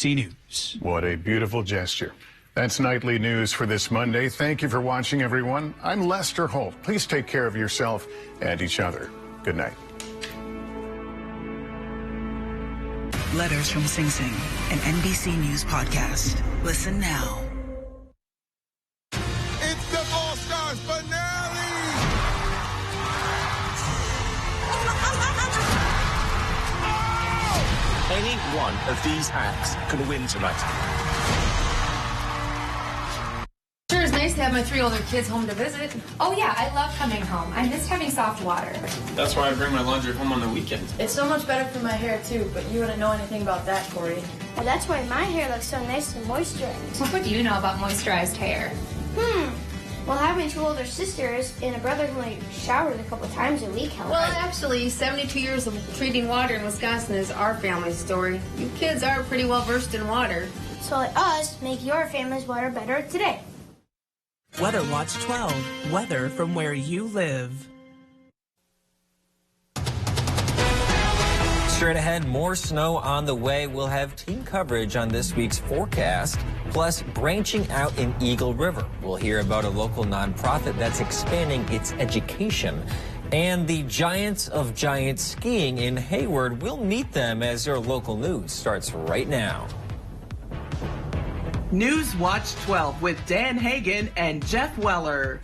News. What a beautiful gesture. That's nightly news for this Monday. Thank you for watching, everyone. I'm Lester Holt. Please take care of yourself and each other. Good night. Letters from Sing Sing, an NBC News podcast. Listen now. It's the All-Stars finale! Any one of these acts can win tonight. Sure is nice to have my 3 older kids home to visit. Oh yeah, I love coming home. I missed having soft water. That's why I bring my laundry home on the weekend. It's so much better for my hair too, but you wouldn't know anything about that, Corey. Well, that's why my hair looks so nice and moisturized. What do you know about moisturized hair? Well, having 2 older sisters and a brother who only showers a couple times a week helps. Well, actually, 72 years of treating water in Wisconsin is our family story. You kids are pretty well versed in water. So let us make your family's water better today. Weather Watch 12. Weather from where you live. Straight ahead, more snow on the way. We'll have team coverage on this week's forecast, plus branching out in Eagle River. We'll hear about a local nonprofit that's expanding its education. And the giants of giant skiing in Hayward. We'll meet them as your local news starts right now. News Watch 12 with Dan Hagan and Jeff Weller.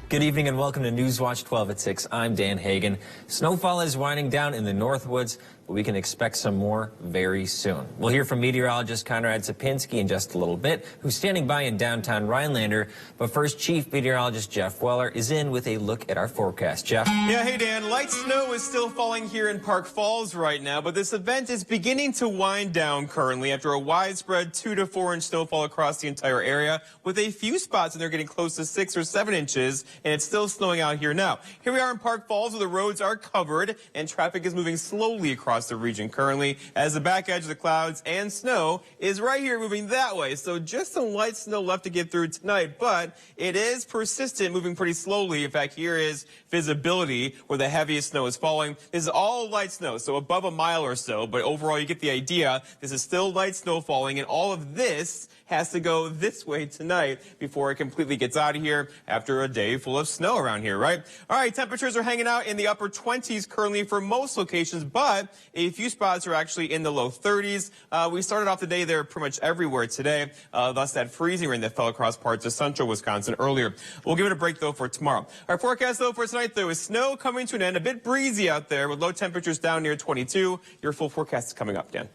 Good evening and welcome to News Watch 12 at 6. I'm Dan Hagan. Snowfall is winding down in the Northwoods, but we can expect some more very soon. We'll hear from meteorologist Conrad Sapinski in just a little bit, who's standing by in downtown Rhinelander. But first, Chief Meteorologist Jeff Weller is in with a look at our forecast. Jeff? Yeah, hey Dan, light snow is still falling here in Park Falls right now, but this event is beginning to wind down currently after a widespread 2 to 4 inch snowfall across the entire area, with a few spots and they're getting close to 6 or 7 inches, and it's still snowing out here now. Here we are in Park Falls where the roads are covered and traffic is moving slowly across the region currently as the back edge of the clouds and snow is right here moving that way. So just some light snow left to get through tonight, but it is persistent, moving pretty slowly. In fact, here is visibility where the heaviest snow is falling. This is all light snow, so above a mile or so, but overall you get the idea. This is still light snow falling, and all of this has to go this way tonight before it completely gets out of here after a day full of snow around here, right? All right, temperatures are hanging out in the upper 20s currently for most locations, but a few spots are actually in the low 30s. We started off the day there pretty much everywhere today, thus that freezing rain that fell across parts of central Wisconsin earlier. We'll give it a break, though, for tomorrow. Our forecast, though, for tonight, though, is snow coming to an end, a bit breezy out there with low temperatures down near 22. Your full forecast is coming up, Dan.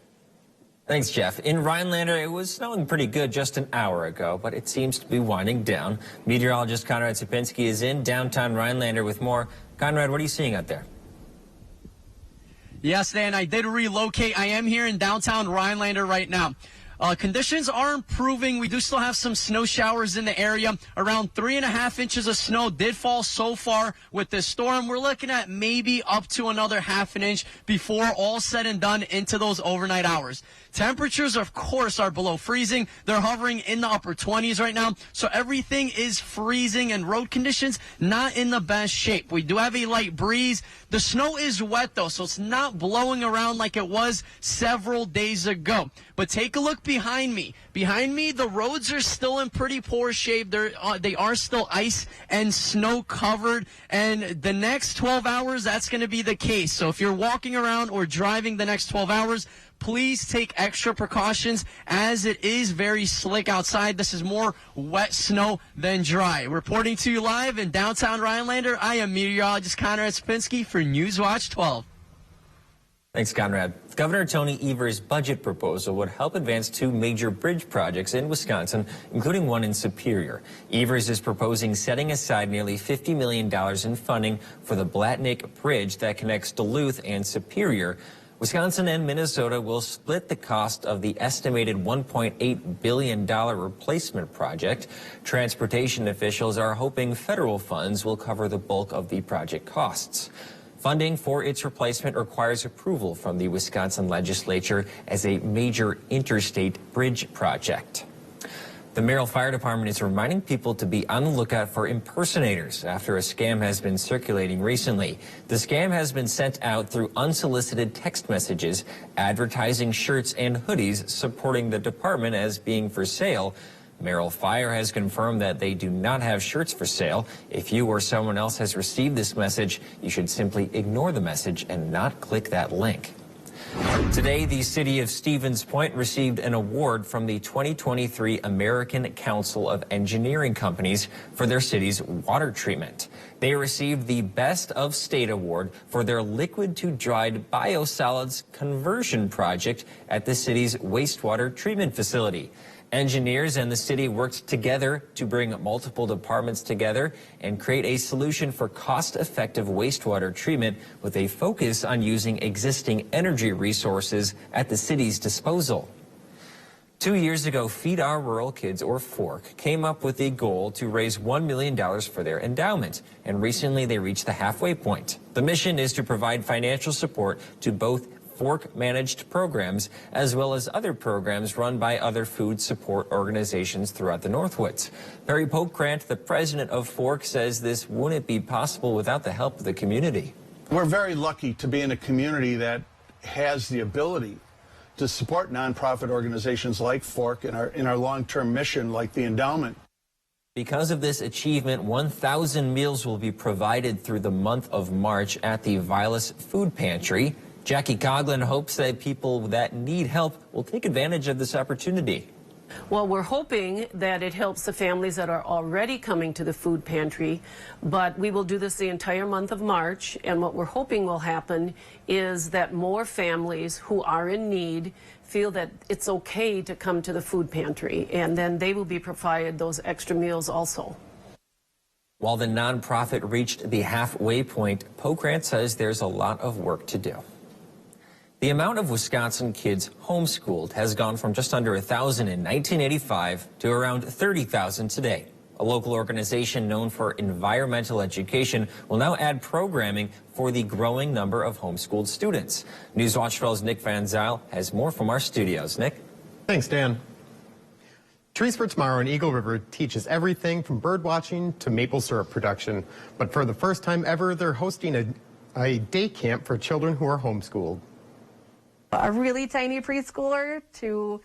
Thanks, Jeff. In Rhinelander, it was snowing pretty good just an hour ago, but it seems to be winding down. Meteorologist Conrad Sapinski is in downtown Rhinelander with more. Conrad, what are you seeing out there? Yes, Dan, I did relocate. I am here in downtown Rhinelander right now. Conditions are improving. We do still have some snow showers in the area. Around 3.5 inches of snow did fall so far with this storm. We're looking at maybe up to another 1/2 inch before all said and done into those overnight hours. Temperatures, of course, are below freezing. They're hovering in the upper 20s right now. So everything is freezing and road conditions not in the best shape. We do have a light breeze. The snow is wet, though, so it's not blowing around like it was several days ago. But take a look behind me. Behind me, the roads are still in pretty poor shape. They are still ice and snow covered. And the next 12 hours, that's going to be the case. So if you're walking around or driving the next 12 hours, please take extra precautions as it is very slick outside. This is more wet snow than dry. Reporting to you live in downtown Rhinelander, I am meteorologist Conrad Sapinski for News Watch 12. Thanks, Conrad. Governor Tony Evers' budget proposal would help advance 2 major bridge projects in Wisconsin, including one in Superior. Evers is proposing setting aside nearly $50 million in funding for the Blatnick Bridge that connects Duluth and Superior. Wisconsin and Minnesota will split the cost of the estimated $1.8 billion replacement project. Transportation officials are hoping federal funds will cover the bulk of the project costs. Funding for its replacement requires approval from the Wisconsin legislature as a major interstate bridge project. The Merrill Fire Department is reminding people to be on the lookout for impersonators after a scam has been circulating recently. The scam has been sent out through unsolicited text messages advertising shirts and hoodies supporting the department as being for sale. Merrill Fire has confirmed that they do not have shirts for sale. If you or someone else has received this message, you should simply ignore the message and not click that link. Today, the city of Stevens Point received an award from the 2023 American Council of Engineering Companies for their city's water treatment. They received the Best of State Award for their liquid-to-dried biosolids conversion project at the city's wastewater treatment facility. Engineers and the city worked together to bring multiple departments together and create a solution for cost-effective wastewater treatment with a focus on using existing energy resources at the city's disposal. 2 years ago, Feed Our Rural Kids, or FORK, came up with a goal to raise $1 million for their endowment, and recently they reached the halfway point. The mission is to provide financial support to both FORK-managed programs, as well as other programs run by other food support organizations throughout the Northwoods. Barry Pokrant, the president of FORK, says this wouldn't be possible without the help of the community. We're very lucky to be in a community that has the ability to support nonprofit organizations like FORK in our long-term mission, like the endowment. Because of this achievement, 1,000 meals will be provided through the month of March at the Vilas Food Pantry. Jackie Coughlin hopes that people that need help will take advantage of this opportunity. Well, we're hoping that it helps the families that are already coming to the food pantry, but we will do this the entire month of March, and what we're hoping will happen is that more families who are in need feel that it's okay to come to the food pantry, and then they will be provided those extra meals also. While the nonprofit reached the halfway point, Pokrant says there's a lot of work to do. The amount of Wisconsin kids homeschooled has gone from just under 1,000 in 1985 to around 30,000 today. A local organization known for environmental education will now add programming for the growing number of homeschooled students. Newswatch 12's Nick Van Zyl has more from our studios. Nick? Thanks, Dan. Trees for Tomorrow in Eagle River teaches everything from bird watching to maple syrup production. But for the first time ever, they're hosting a day camp for children who are homeschooled. A really tiny preschooler to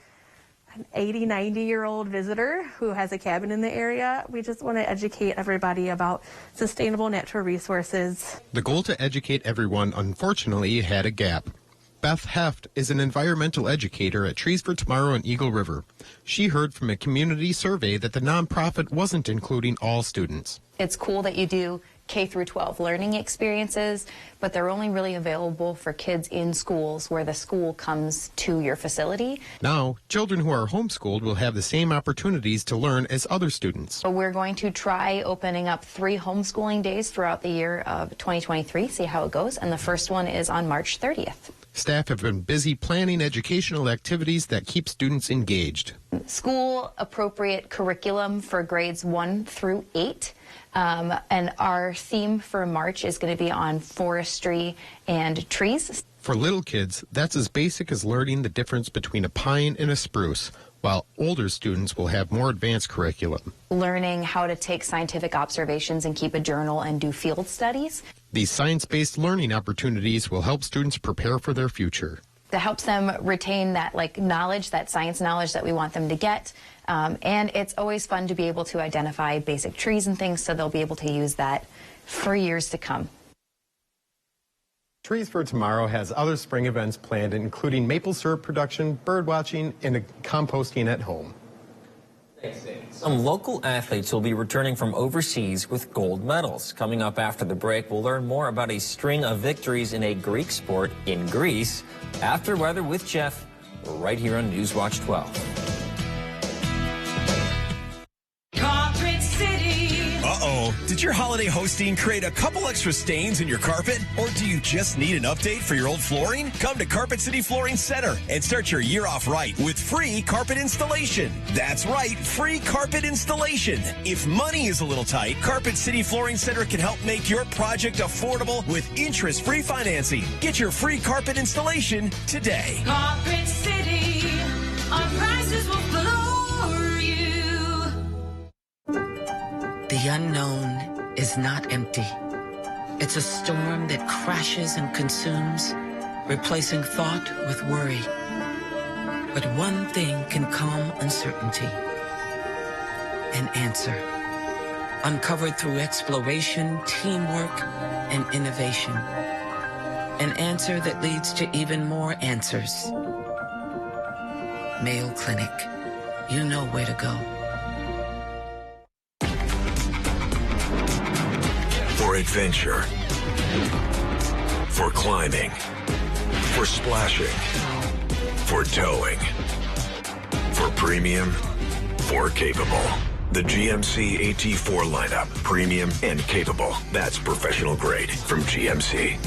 an 80, 90-year-old visitor who has a cabin in the area. We just want to educate everybody about sustainable natural resources. The goal to educate everyone, unfortunately, had a gap. Beth Heft is an environmental educator at Trees for Tomorrow in Eagle River. She heard from a community survey that the nonprofit wasn't including all students. It's cool that you do K through 12 learning experiences, but they're only really available for kids in schools where the school comes to your facility. Now, children who are homeschooled will have the same opportunities to learn as other students. So we're going to try opening up 3 homeschooling days throughout the year of 2023, see how it goes, and the first one is on March 30th. Staff have been busy planning educational activities that keep students engaged. School-appropriate curriculum for grades 1 through 8. And our theme for March is going to be on forestry and trees. For little kids, that's as basic as learning the difference between a pine and a spruce, while older students will have more advanced curriculum. Learning how to take scientific observations and keep a journal and do field studies. These science-based learning opportunities will help students prepare for their future. That helps them retain that knowledge, that science knowledge that we want them to get. And it's always fun to be able to identify basic trees and things, so they'll be able to use that for years to come. Trees for Tomorrow has other spring events planned, including maple syrup production, bird watching, and composting at home. Thanks, Dave. Some local athletes will be returning from overseas with gold medals. Coming up after the break, we'll learn more about a string of victories in a Greek sport in Greece. After weather with Jeff, right here on Newswatch 12. Uh-oh. Did your holiday hosting create a couple extra stains in your carpet? Or do you just need an update for your old flooring? Come to Carpet City Flooring Center and start your year off right with free carpet installation. That's right, free carpet installation. If money is a little tight, Carpet City Flooring Center can help make your project affordable with interest-free financing. Get your free carpet installation today. Carpet City, our prices will floor you. The unknown is not empty. It's a storm that crashes and consumes, replacing thought with worry. But one thing can calm uncertainty: an answer. Uncovered through exploration, teamwork, and innovation. An answer that leads to even more answers. Mayo Clinic. You know where to go. For adventure. For climbing. For splashing. For towing. For premium. For capable. The GMC AT4 lineup. Premium and capable. That's professional grade from GMC.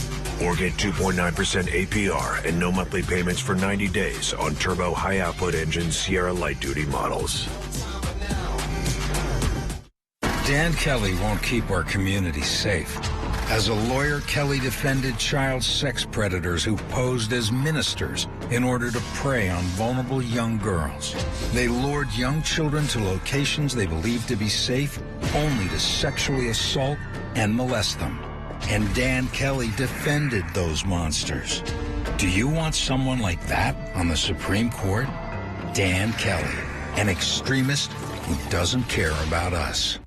Or get 2.9% APR and no monthly payments for 90 days on turbo high-output engine Sierra light-duty models. Dan Kelly won't keep our community safe. As a lawyer, Kelly defended child sex predators who posed as ministers in order to prey on vulnerable young girls. They lured young children to locations they believed to be safe, only to sexually assault and molest them. And Dan Kelly defended those monsters. Do you want someone like that on the Supreme Court? Dan Kelly, an extremist who doesn't care about us.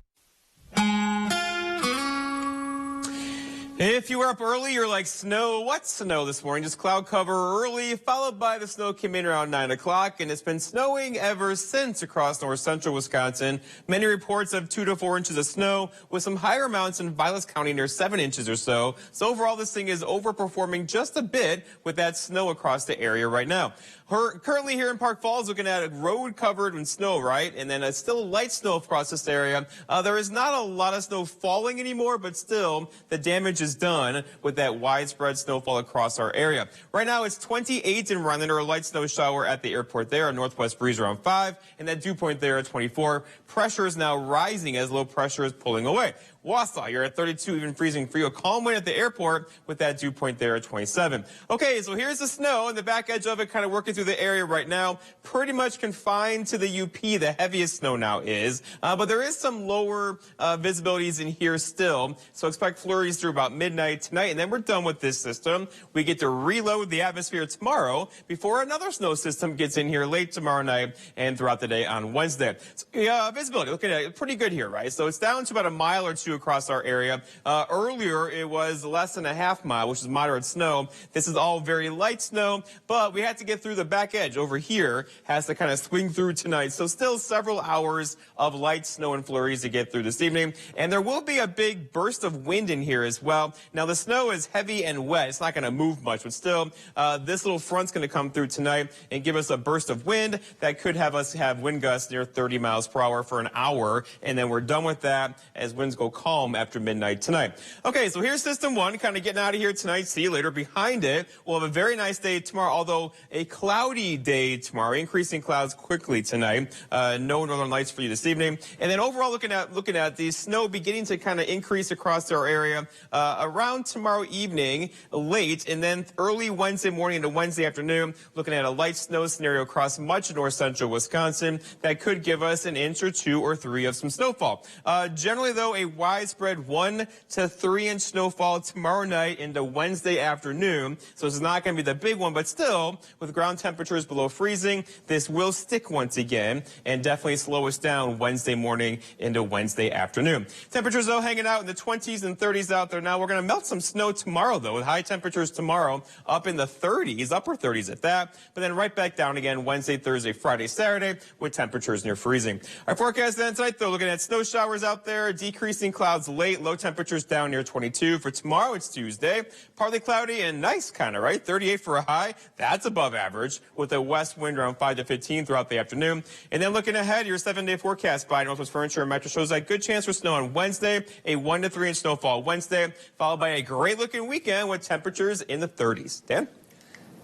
If you were up early, you're like, snow, what snow this morning? Just cloud cover early, followed by the snow came in around 9 o'clock, and it's been snowing ever since across north central Wisconsin. Many reports of 2 to 4 inches of snow, with some higher amounts in Vilas County near 7 inches or so. So overall, this thing is overperforming just a bit with that snow across the area right now. Currently here in Park Falls, looking at a road covered in snow, right? And then still light snow across this area. There is not a lot of snow falling anymore, but still the damage is done with that widespread snowfall across our area. Right now it's 28 in Rhinelander, a light snow shower at the airport there, a northwest breeze around 5, and that dew point there at 24. Pressure is now rising as low pressure is pulling away. Wausau, you're at 32, even freezing for you. A calm wind at the airport with that dew point there at 27. Okay, so here's the snow and the back edge of it kind of working through the area right now. Pretty much confined to the UP, the heaviest snow now is. But there is some lower visibilities in here still. So expect flurries through about midnight tonight, and then we're done with this system. We get to reload the atmosphere tomorrow before another snow system gets in here late tomorrow night and throughout the day on Wednesday. So, visibility, looking at it, pretty good here, right? So it's down to about a mile or two across our area. Earlier, it was less than a half mile, which is moderate snow. This is all very light snow, but we had to get through the back edge over here, has to kind of swing through tonight. So still several hours of light snow and flurries to get through this evening. And there will be a big burst of wind in here as well. Now, the snow is heavy and wet. It's not going to move much, but still, this little front's going to come through tonight and give us a burst of wind that could have us have wind gusts near 30 miles per hour for an hour. And then we're done with that as winds go calm after midnight tonight. Okay, so here's system one, kind of getting out of here tonight. See you later. Behind it, we'll have a very nice day tomorrow, although a cloudy day tomorrow, increasing clouds quickly tonight. No northern lights for you this evening. And then overall, looking at the snow beginning to kind of increase across our area around tomorrow evening, late, and then early Wednesday morning into Wednesday afternoon, looking at a light snow scenario across much of north central Wisconsin that could give us an inch or 2 or 3 of some snowfall. Generally, though, a widespread 1 to 3 inch snowfall tomorrow night into Wednesday afternoon. So it's not going to be the big one, but still, with ground temperatures below freezing, this will stick once again and definitely slow us down Wednesday morning into Wednesday afternoon. Temperatures, though, hanging out in the 20s and 30s out there now. We're going to melt some snow tomorrow, though, with high temperatures tomorrow up in the 30s, upper 30s at that, but then right back down again Wednesday, Thursday, Friday, Saturday with temperatures near freezing. Our forecast then tonight, though, looking at snow showers out there, decreasing clouds late, low temperatures down near 22. For tomorrow, it's Tuesday. Partly cloudy and nice kind of, right? 38 for a high. That's above average with a west wind around 5 to 15 throughout the afternoon. And then looking ahead, your 7-day forecast by Northwest Furniture and Metro shows a good chance for snow on Wednesday, a 1 to 3 inch snowfall Wednesday, followed by a great looking weekend with temperatures in the 30s. Dan?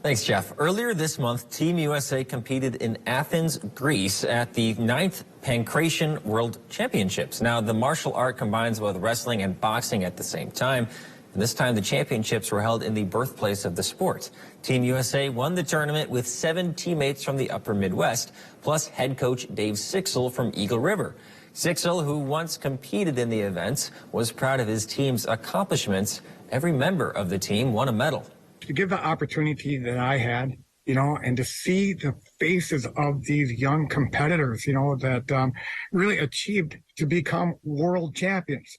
Thanks, Jeff. Earlier this month, Team USA competed in Athens, Greece at the 9th Pancration World Championships. Now, the martial art combines both wrestling and boxing at the same time. And this time, the championships were held in the birthplace of the sport. Team USA won the tournament with 7 teammates from the upper Midwest, plus head coach Dave Sixel from Eagle River. Sixel, who once competed in the events, was proud of his team's accomplishments. Every member of the team won a medal. To give the opportunity that I had, and to see the faces of these young competitors, that really achieved to become world champions.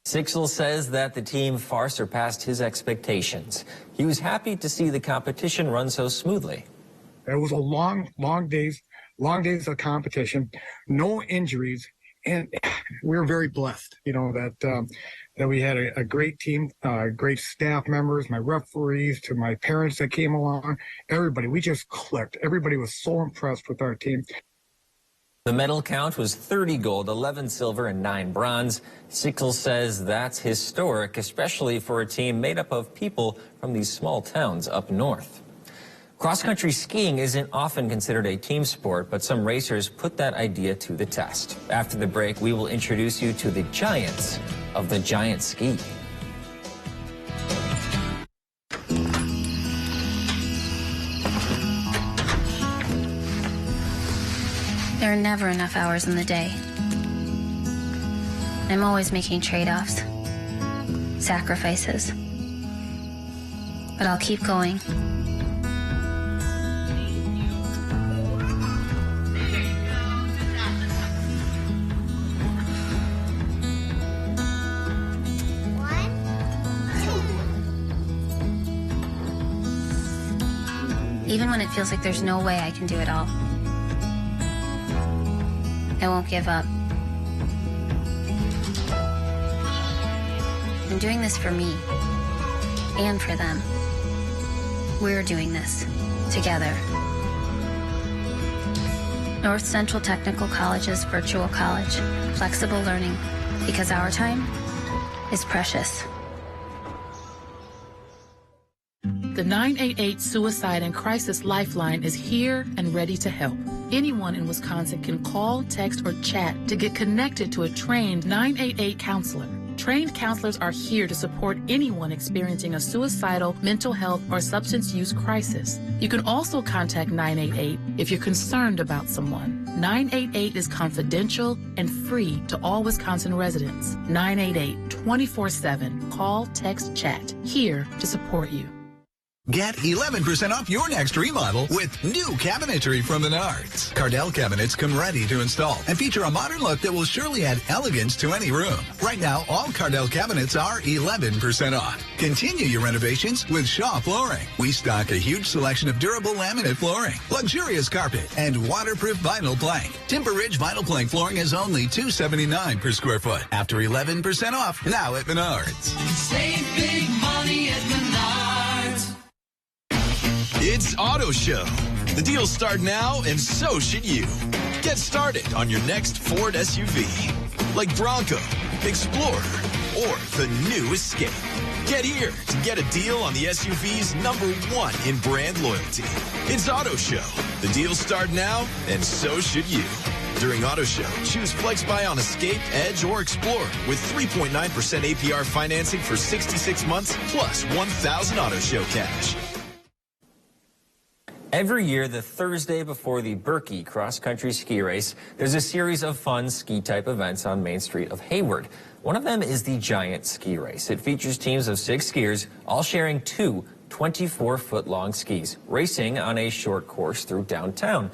Sixel says that the team far surpassed his expectations. He was happy to see the competition run so smoothly. It was a long days of competition, no injuries, and we were very blessed, that we had a great team, great staff members, my referees, to my parents that came along, everybody. We just clicked. Everybody was so impressed with our team. The medal count was 30 gold, 11 silver, and 9 bronze. Sixel says that's historic, especially for a team made up of people from these small towns up north. Cross-country skiing isn't often considered a team sport, but some racers put that idea to the test. After the break, we will introduce you to the giants of the giant ski. There are never enough hours in the day. I'm always making trade-offs, sacrifices. But I'll keep going. Even when it feels like there's no way I can do it all, I won't give up. I'm doing this for me and for them. We're doing this together. North Central Technical College's virtual college, flexible learning, because our time is precious. The 988 Suicide and Crisis Lifeline is here and ready to help. Anyone in Wisconsin can call, text, or chat to get connected to a trained 988 counselor. Trained counselors are here to support anyone experiencing a suicidal, mental health, or substance use crisis. You can also contact 988 if you're concerned about someone. 988 is confidential and free to all Wisconsin residents. 988 24/7. Call, text, chat. Here to support you. Get 11% off your next remodel with new cabinetry from Menards. Cardell cabinets come ready to install and feature a modern look that will surely add elegance to any room. Right now, all Cardell cabinets are 11% off. Continue your renovations with Shaw Flooring. We stock a huge selection of durable laminate flooring, luxurious carpet, and waterproof vinyl plank. Timber Ridge vinyl plank flooring is only $279 per square foot. After 11% off, now at Menards. Save big money at Menards. It's Auto Show. The deals start now, and so should you. Get started on your next Ford SUV, like Bronco, Explorer, or the new Escape. Get here to get a deal on the SUV's #1 in brand loyalty. It's Auto Show. The deals start now, and so should you. During Auto Show, choose Flex Buy on Escape, Edge, or Explorer with 3.9% APR financing for 66 months plus 1,000 Auto Show cash. Every year, the Thursday before the Berkey cross-country ski race, there's a series of fun ski-type events on Main Street of Hayward. One of them is the Giant Ski Race. It features teams of 6 skiers, all sharing 2 24-foot-long skis, racing on a short course through downtown.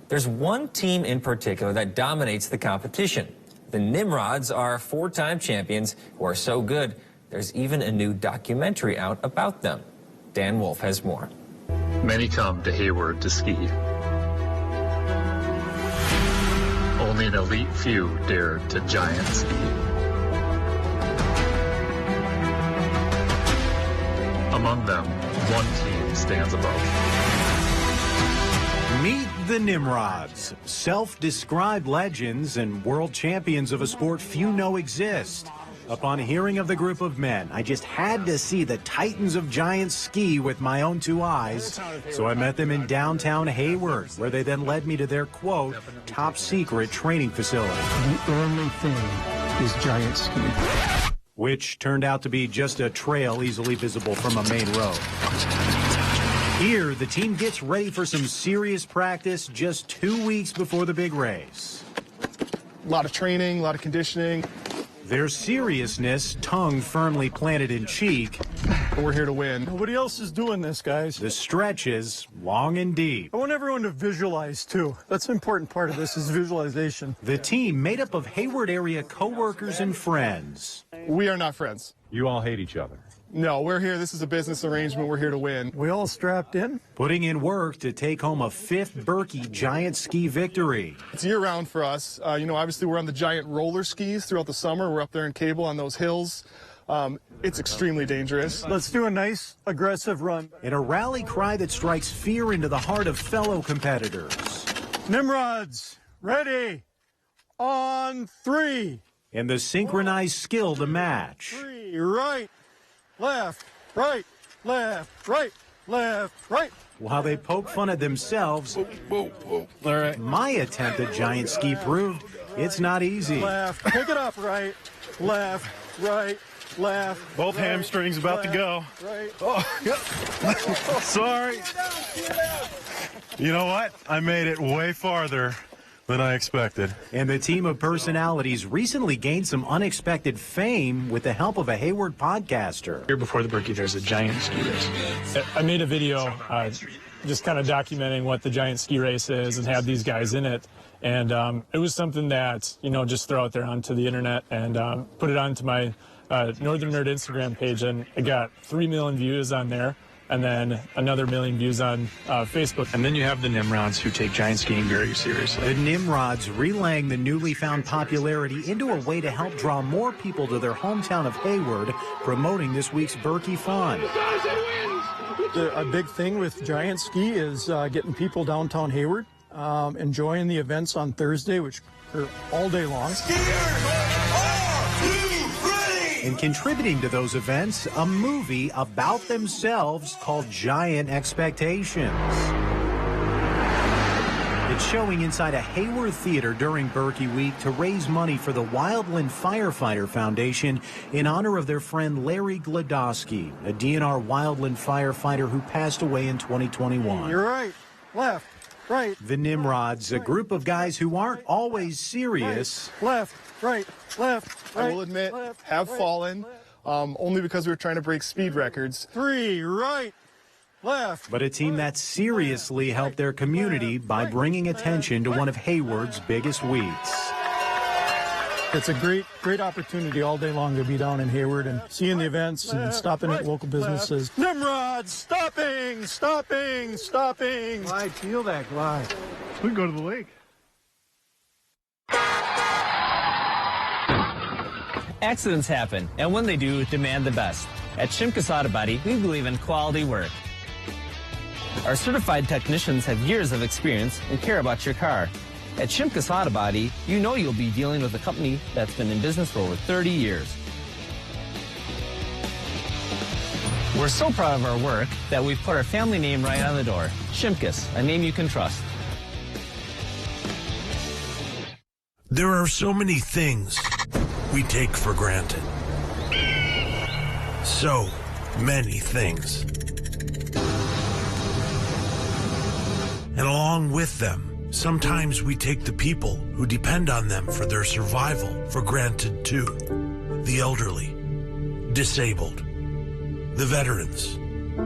There's one team in particular that dominates the competition. The Nimrods are 4-time champions who are so good, there's even a new documentary out about them. Dan Wolf has more. Many come to Hayward to ski. Only an elite few dare to giant ski. Among them, one team stands above. Meet the Nimrods, self-described legends and world champions of a sport few know exist. Upon hearing of the group of men, I just had to see the titans of giant ski with my own 2 eyes. So I met them in downtown Hayward, where they then led me to their, quote, top secret training facility. The only thing is giant ski. Which turned out to be just a trail easily visible from a main road. Here, the team gets ready for some serious practice just 2 weeks before the big race. A lot of training, a lot of conditioning. Their seriousness, tongue firmly planted in cheek. We're here to win. Nobody else is doing this, guys. The stretches, long and deep. I want everyone to visualize, too. That's an important part of this, is visualization. The team made up of Hayward area co-workers and friends. We are not friends. You all hate each other. No, we're here. This is a business arrangement. We're here to win. We all strapped in? Putting in work to take home a 5th Berkey Giant Ski victory. It's year-round for us. Obviously, we're on the giant roller skis throughout the summer. We're up there in Cable on those hills. It's extremely dangerous. Let's do a nice, aggressive run. In a rally cry that strikes fear into the heart of fellow competitors. Nimrods, ready, on 3. And the synchronized skill to match. 3, right, left, right, left, right, left, right. While they poke fun at themselves, All right. my attempt at giant ski proved it's not easy. Left, pick it up, right, left, right, left. Both right, hamstrings about to go. Right. Oh, sorry. You know what? I made it way farther than I expected. And the team of personalities recently gained some unexpected fame with the help of a Hayward podcaster. Here before the Berkey, there's a giant ski race. I made a video just kind of documenting what the giant ski race is and had these guys in it. And it was something that, just throw out there onto the internet and put it onto my Northern Nerd Instagram page. And it got 3 million views on there. And then another 1 million views on Facebook. And then you have the Nimrods who take giant skiing very seriously. The Nimrods relaying the newly found popularity into a way to help draw more people to their hometown of Hayward, promoting this week's Berkey Fun. A big thing with Giant Ski is getting people downtown Hayward, enjoying the events on Thursday, which are all day long. And contributing to those events, a movie about themselves called Giant Expectations. It's showing inside a Hayward theater during Berkey Week to raise money for the Wildland Firefighter Foundation in honor of their friend Larry Glodowski, a DNR Wildland firefighter who passed away in 2021. You're right. Left. Right. The Nimrods, a group of guys who aren't always serious. Right, left, right, left, right. I will admit, left, have right, fallen, only because we were trying to break speed records. 3, right, left. But a team that seriously helped their community by bringing attention to one of Hayward's biggest weeks. It's a great opportunity all day long to be down in Hayward and seeing the events and stopping at local businesses. Nimrod, stopping, stopping, stopping. Glide, feel that glide. We can go to the lake. Accidents happen, and when they do, demand the best. At Shimkus Auto Body, we believe in quality work. Our certified technicians have years of experience and care about your car. At Shimkus Auto Body, you know you'll be dealing with a company that's been in business for over 30 years. We're so proud of our work that we've put our family name right on the door. Shimkus, a name you can trust. There are so many things we take for granted. So many things. And along with them, sometimes we take the people who depend on them for their survival for granted too. The elderly, disabled, the veterans,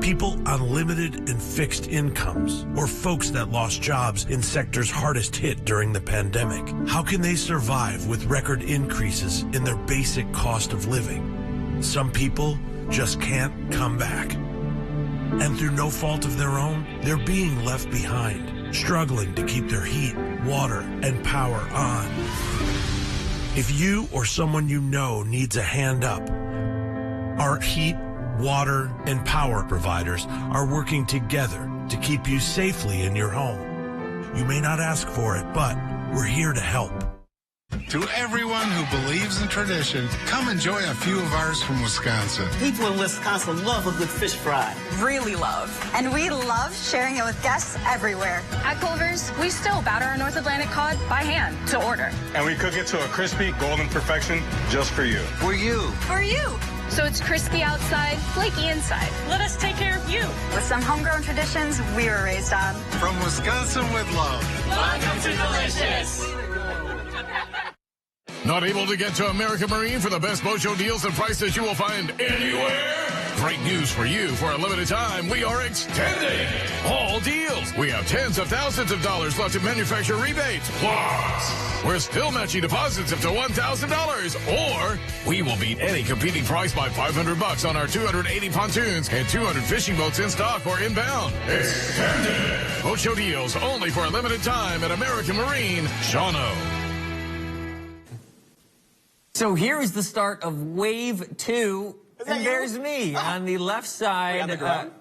people on limited and fixed incomes, or folks that lost jobs in sectors hardest hit during the pandemic. How can they survive with record increases in their basic cost of living? Some people just can't come back. And through no fault of their own, they're being left behind, struggling to keep their heat, water, and power on. If you or someone you know needs a hand up, our heat, water, and power providers are working together to keep you safely in your home. You may not ask for it, but we're here to help. To everyone who believes in tradition, come enjoy a few of ours from Wisconsin. People in Wisconsin love a good fish fry. Really love. And we love sharing it with guests everywhere. At Culver's, we still batter our North Atlantic cod by hand to order. And we cook it to a crispy, golden perfection just for you. For you. For you. So it's crispy outside, flaky inside. Let us take care of you. With some homegrown traditions we were raised on. From Wisconsin with love. Welcome to Delicious. Not able to get to American Marine for the best boat show deals and prices you will find anywhere? Great news for you. For a limited time, we are extending all deals. We have tens of thousands of dollars left in manufacturer rebates. Plus, we're still matching deposits up to $1,000. Or we will beat any competing price by $500 on our 280 pontoons and 200 fishing boats in stock or inbound. Extended boat show deals only for a limited time at American Marine, Shawano. So here is the start of Wave 2, and there's me on the left side. On the ground?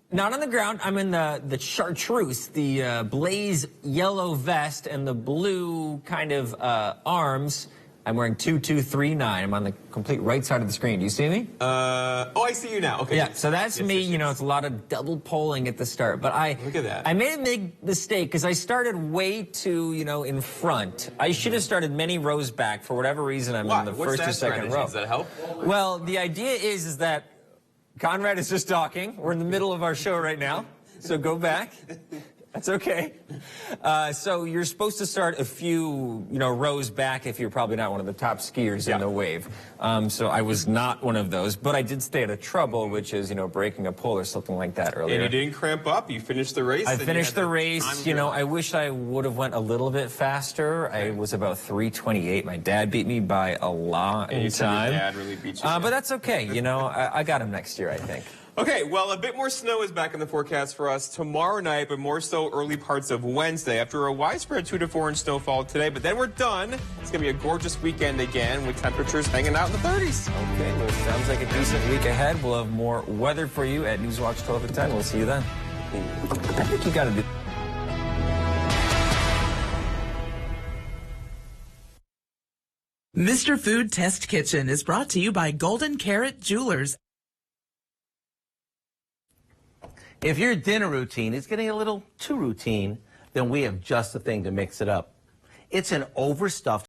Not on the ground. I'm in the chartreuse, the blaze yellow vest and the blue kind of arms. I'm wearing 2239. I'm on the complete right side of the screen. Do you see me? Oh, I see you now. Okay. Yeah, so that's me. You know, it's a lot of double polling at the start. But Look at that. I made a big mistake because I started way too, in front. I should have started many rows back. For whatever reason, I'm in the first or second row. Does that help? Well, the idea is that Conrad is just talking. We're in the middle of our show right now. So go back. That's okay. So you're supposed to start a few, rows back if you're probably not one of the top skiers in the wave. So I was not one of those, but I did stay out of trouble, which is, breaking a pole or something like that earlier. And you didn't cramp up. You finished the race. I finished the race. I wish I would have went a little bit faster. I was about 3:28. My dad beat me by a long time. Your dad really beat you. But that's okay. I got him next year, I think. Okay, well, a bit more snow is back in the forecast for us tomorrow night, but more so early parts of Wednesday after a widespread 2 to 4 inch snowfall today. But then we're done. It's going to be a gorgeous weekend again with temperatures hanging out in the 30s. Okay, well, sounds like a decent week ahead. We'll have more weather for you at Newswatch 12 at 10. We'll see you then. I think you got to do... Mr. Food Test Kitchen is brought to you by Golden Carrot Jewelers. If your dinner routine is getting a little too routine, then we have just the thing to mix it up. It's an overstuffed